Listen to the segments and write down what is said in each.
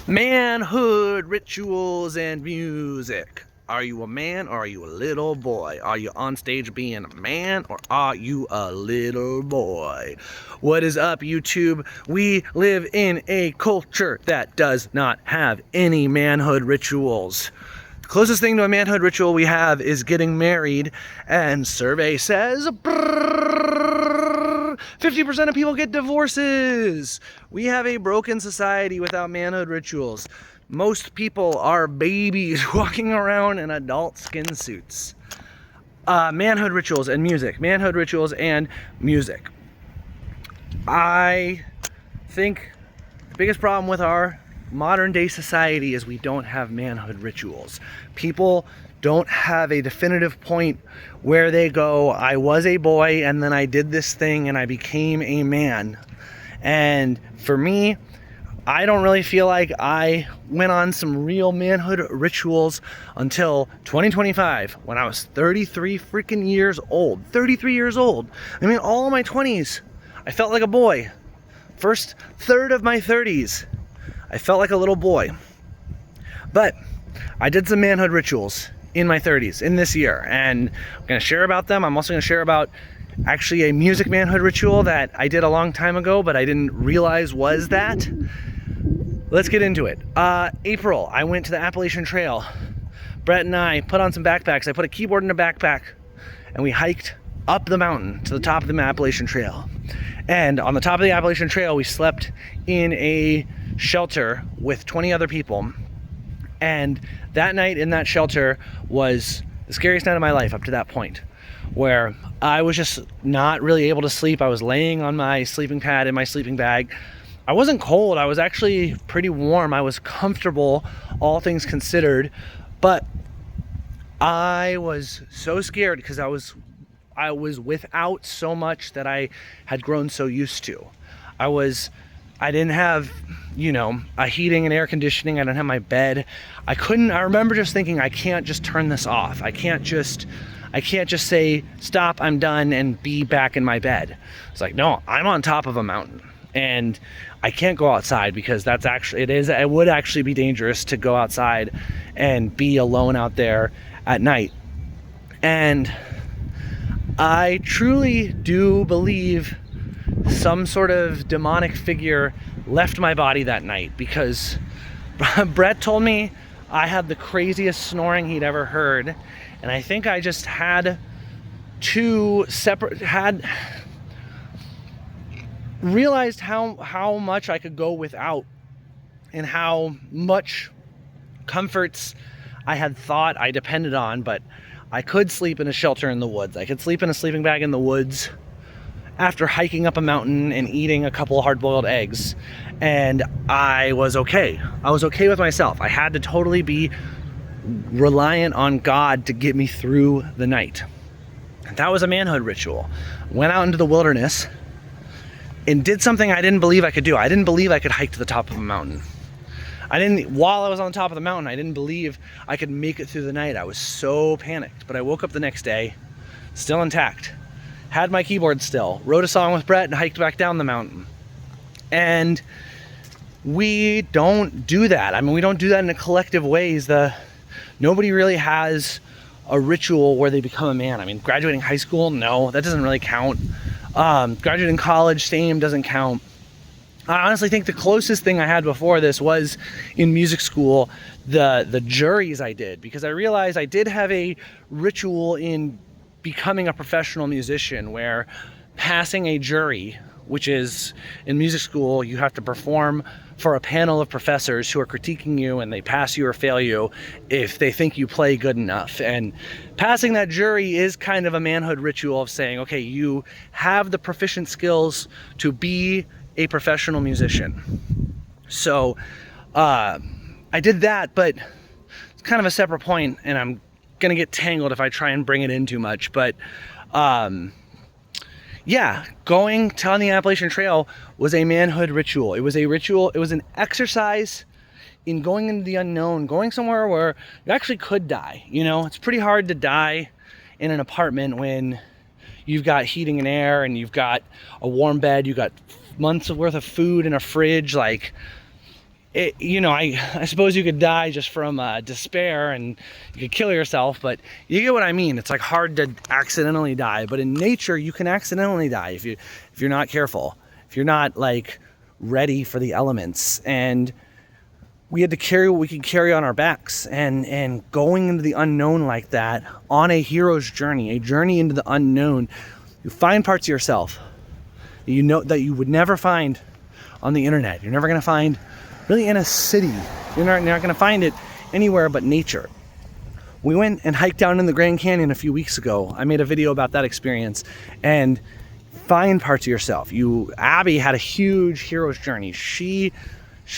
Manhood rituals and music. Are you a man or are you a little boy? Are you on stage being a man or are you a little boy? What is up, YouTube? We live in a culture that does not have any manhood rituals. The closest thing to a manhood ritual we have is getting married, and survey says 50% of people get divorces. We have a broken society without manhood rituals. Most people are babies walking around in adult skin suits. Manhood rituals and music. Manhood rituals and music. I think the biggest problem with our modern day society is we don't have manhood rituals. People don't have a definitive point where they go, I was a boy and then I did this thing and I became a man. And for me, I don't really feel like I went on some real manhood rituals until 2025, when I was 33 freaking years old. 33 years old. I mean, all of my 20s, I felt like a boy. First third of my 30s, I felt like a little boy. But I did some manhood rituals in my 30s, in this year, and I'm gonna share about them. I'm also gonna share about actually a music manhood ritual that I did a long time ago, but I didn't realize was that. Let's get into it. April, I went to the Appalachian Trail. Brett and I put on some backpacks. I put a keyboard in a backpack, and we hiked up the mountain to the top of the Appalachian Trail. And on the top of the Appalachian Trail, we slept in a shelter with 20 other people. And that night in that shelter was the scariest night of my life up to that point, where I was just not really able to sleep. I was laying on my sleeping pad in my sleeping bag. I wasn't cold. I was actually pretty warm. I was comfortable, all things considered, but I was so scared because I was without so much that I had grown so used to. I didn't have, a heating and air conditioning. I didn't have my bed. I remember just thinking, I can't just turn this off. I can't just say, stop, I'm done, and be back in my bed. It's like, no, I'm on top of a mountain and I can't go outside because it would actually be dangerous to go outside and be alone out there at night. And I truly do believe some sort of demonic figure left my body that night, because Brett told me I had the craziest snoring he'd ever heard, and I think I just had realized how much I could go without and how much comforts I had thought I depended on, but I could sleep in a shelter in the woods. I could sleep in a sleeping bag in the woods after hiking up a mountain and eating a couple hard-boiled eggs, and I was okay. I was okay with myself. I had to totally be reliant on God to get me through the night. That was a manhood ritual. Went out into the wilderness and did something I didn't believe I could do. I didn't believe I could hike to the top of a mountain. While I was on top of the mountain, I didn't believe I could make it through the night. I was so panicked, but I woke up the next day, still intact. Had my keyboard still, wrote a song with Brett and hiked back down the mountain. And we don't do that. I mean, we don't do that in a collective ways. Nobody really has a ritual where they become a man. I mean, graduating high school, no, that doesn't really count. Graduating college, same, doesn't count. I honestly think the closest thing I had before this was in music school, the juries I did, because I realized I did have a ritual in becoming a professional musician, where passing a jury, which is in music school, you have to perform for a panel of professors who are critiquing you, and they pass you or fail you if they think you play good enough. And passing that jury is kind of a manhood ritual of saying, okay, you have the proficient skills to be a professional musician. So I did that, but it's kind of a separate point, and I'm gonna get tangled if I try and bring it in too much. But yeah, going on the Appalachian Trail was a manhood ritual. It was a ritual. It was an exercise in going into the unknown, going somewhere where you actually could die. It's pretty hard to die in an apartment when you've got heating and air and you've got a warm bed, you've got months worth of food in a fridge. Like, I suppose you could die just from despair, and you could kill yourself, but you get what I mean. It's like hard to accidentally die, but in nature you can accidentally die if you're not careful, if you're not like ready for the elements. And we had to carry what we could carry on our backs, and going into the unknown like that, on a hero's journey, a journey into the unknown, you find parts of yourself that that you would never find on the internet. You're never going to find really in a city. You're not going to find it anywhere but nature. We went and hiked down in the Grand Canyon a few weeks ago. I made a video about that experience, and find parts of yourself. Abby had a huge hero's journey. She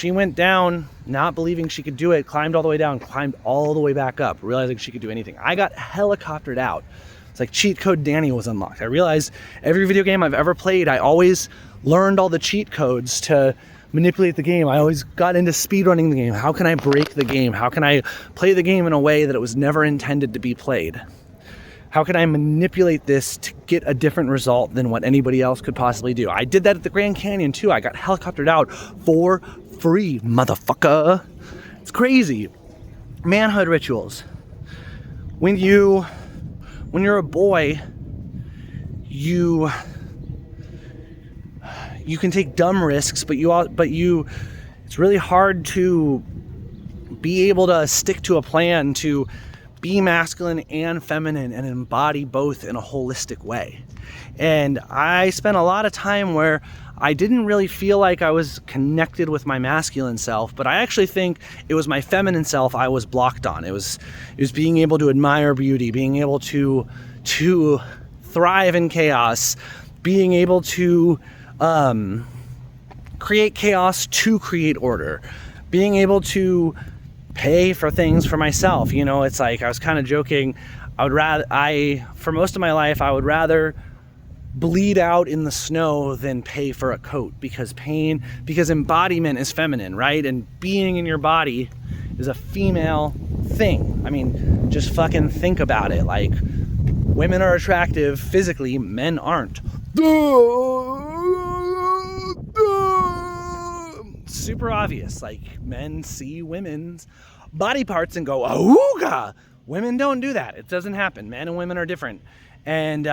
went down not believing she could do it, climbed all the way down, climbed all the way back up, realizing she could do anything. I got helicoptered out. It's like cheat code Danny was unlocked. I realized every video game I've ever played, I always learned all the cheat codes to manipulate the game. I always got into speedrunning the game. How can I break the game? How can I play the game in a way that it was never intended to be played? How can I manipulate this to get a different result than what anybody else could possibly do? I did that at the Grand Canyon too. I got helicoptered out for free, motherfucker. It's crazy. Manhood rituals. When you're a boy, you can take dumb risks, but it's really hard to be able to stick to a plan to be masculine and feminine and embody both in a holistic way. And I spent a lot of time where I didn't really feel like I was connected with my masculine self, but I actually think it was my feminine self I was blocked on. It was being able to admire beauty, being able to thrive in chaos, being able to create chaos to create order, being able to pay for things for myself. It's like, I was kind of joking, for most of my life, I would rather bleed out in the snow than pay for a coat, because embodiment is feminine, right? And being in your body is a female thing. I mean, just fucking think about it. Like, women are attractive physically, men aren't. Super obvious. Like, men see women's body parts and go, "Awooga!" Women don't do that. It doesn't happen. Men and women are different. And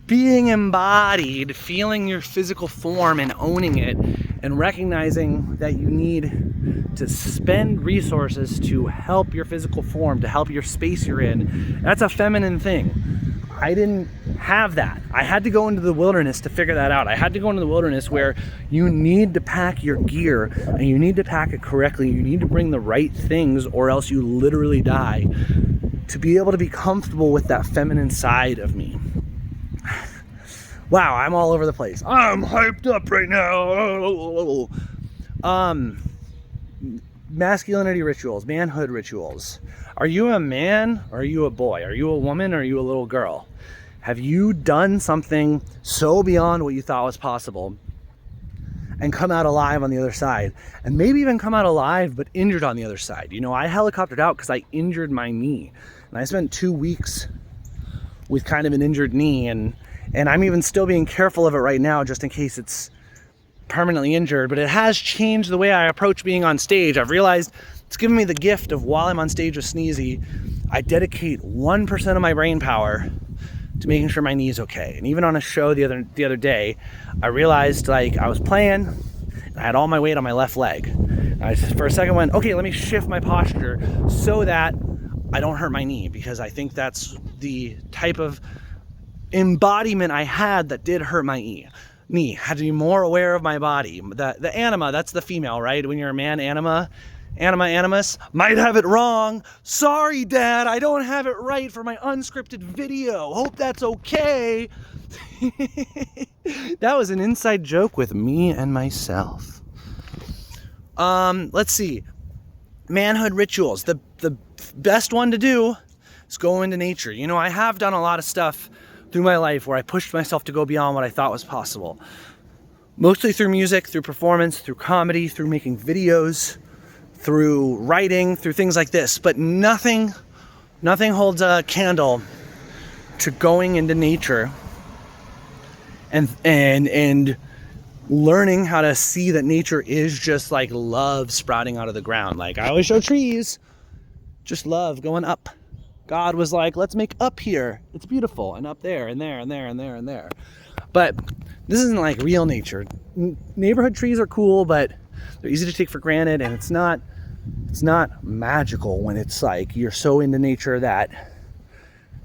being embodied, feeling your physical form and owning it, and recognizing that you need to spend resources to help your physical form, to help your space you're in, that's a feminine thing. I didn't have that. I had to go into the wilderness to figure that out. I had to go into the wilderness where you need to pack your gear, and you need to pack it correctly. You need to bring the right things, or else you literally die, to be able to be comfortable with that feminine side of me. Wow, I'm all over the place. I'm hyped up right now. Masculinity rituals, manhood rituals. Are you a man or are you a boy? Are you a woman or are you a little girl? Have you done something so beyond what you thought was possible and come out alive on the other side? And maybe even come out alive but injured on the other side. I helicoptered out because I injured my knee. And I spent 2 weeks with kind of an injured knee, and I'm even still being careful of it right now just in case it's permanently injured. But it has changed the way I approach being on stage. I've realized it's given me the gift of, while I'm on stage with Sneezy, I dedicate 1% of my brain power to making sure my knee's okay. And even on a show the other day, I realized, like, I was playing and I had all my weight on my left leg. And I for a second went, okay, let me shift my posture so that I don't hurt my knee, because I think that's the type of embodiment I had that did hurt my knee. Had to be more aware of my body. The anima, that's the female, right? When you're a man, animus, might have it wrong. Sorry, Dad, I don't have it right for my unscripted video. Hope that's okay. That was an inside joke with me and myself. Let's see. Manhood rituals. The best one to do is go into nature. I have done a lot of stuff through my life where I pushed myself to go beyond what I thought was possible. Mostly through music, through performance, through comedy, through making videos, through writing, through things like this. But nothing holds a candle to going into nature and learning how to see that nature is just like love sprouting out of the ground. Like I always show trees, just love going up. God was like, let's make up here. It's beautiful. And up there and there and there and there and there. But this isn't like real nature. Neighborhood trees are cool, but they're easy to take for granted. And it's not magical when it's like you're so into nature that,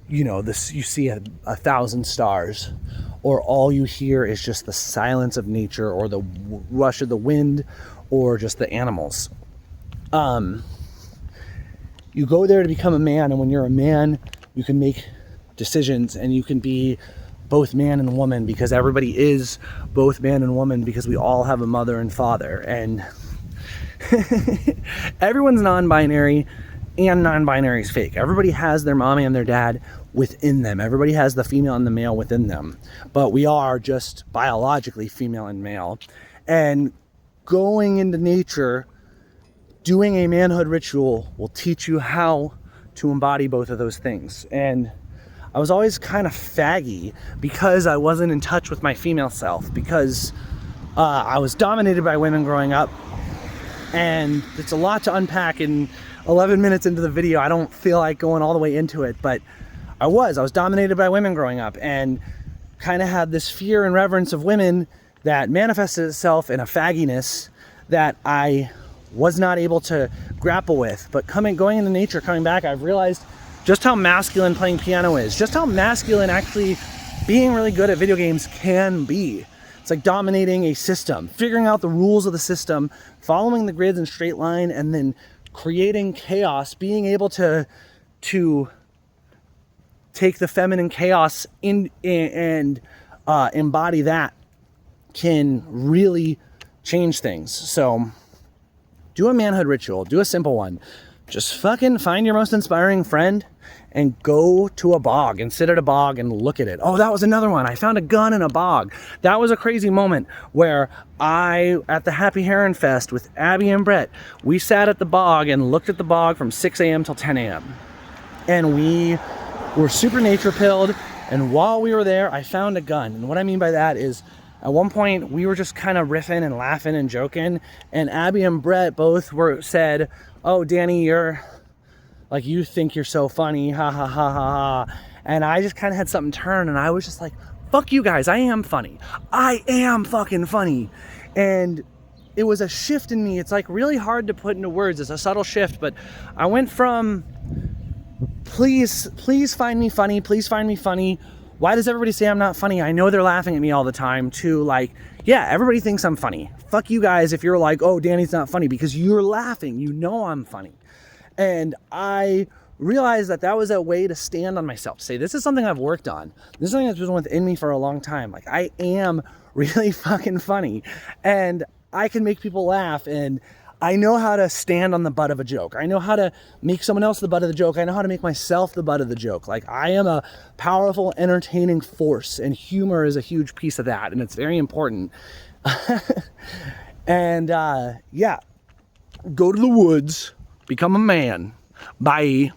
you know, this, you see a 1,000 stars, or all you hear is just the silence of nature, or the rush of the wind, or just the animals. You go there to become a man, and when you're a man, you can make decisions, and you can be both man and woman, because everybody is both man and woman, because we all have a mother and father, and everyone's non-binary, and non-binary is fake. Everybody has their mom and their dad within them. Everybody has the female and the male within them, but we are just biologically female and male. And going into nature, doing a manhood ritual will teach you how to embody both of those things. And I was always kind of faggy because I wasn't in touch with my female self, because I was dominated by women growing up, and it's a lot to unpack in 11 minutes into the video. I don't feel like going all the way into it, but I was dominated by women growing up, and kind of had this fear and reverence of women that manifested itself in a fagginess that I was not able to grapple with. But going into nature, coming back, I've realized just how masculine playing piano is, just how masculine actually being really good at video games can be. It's like dominating a system, figuring out the rules of the system, following the grids in straight line, and then creating chaos, being able to take the feminine chaos in and embody that can really change things. So do a manhood ritual, do a simple one. Just fucking find your most inspiring friend and go to a bog and sit at a bog and look at it. Oh, that was another one. I found a gun in a bog. That was a crazy moment where at the Happy Heron Fest with Abby and Brett, we sat at the bog and looked at the bog from 6 a.m. till 10 a.m. And we were super nature pilled. And while we were there, I found a gun. And what I mean by that is, at one point, we were just kind of riffing and laughing and joking. And Abby and Brett both said, oh, Danny, you think you're so funny, ha ha ha ha ha. And I just kind of had something turn, and I was just like, fuck you guys, I am funny. I am fucking funny. And it was a shift in me. It's like really hard to put into words. It's a subtle shift, but I went from, please find me funny, please find me funny. Why does everybody say I'm not funny? I know they're laughing at me all the time, to like, yeah, everybody thinks I'm funny. Fuck you guys if you're like, oh, Danny's not funny, because you're laughing. You know I'm funny. And I realized that was a way to stand on myself, to say, this is something I've worked on. This is something that's been within me for a long time. Like, I am really fucking funny, and I can make people laugh, and I know how to stand on the butt of a joke. I know how to make someone else the butt of the joke. I know how to make myself the butt of the joke. Like, I am a powerful, entertaining force, and humor is a huge piece of that, and it's very important. And yeah, go to the woods, become a man. Bye.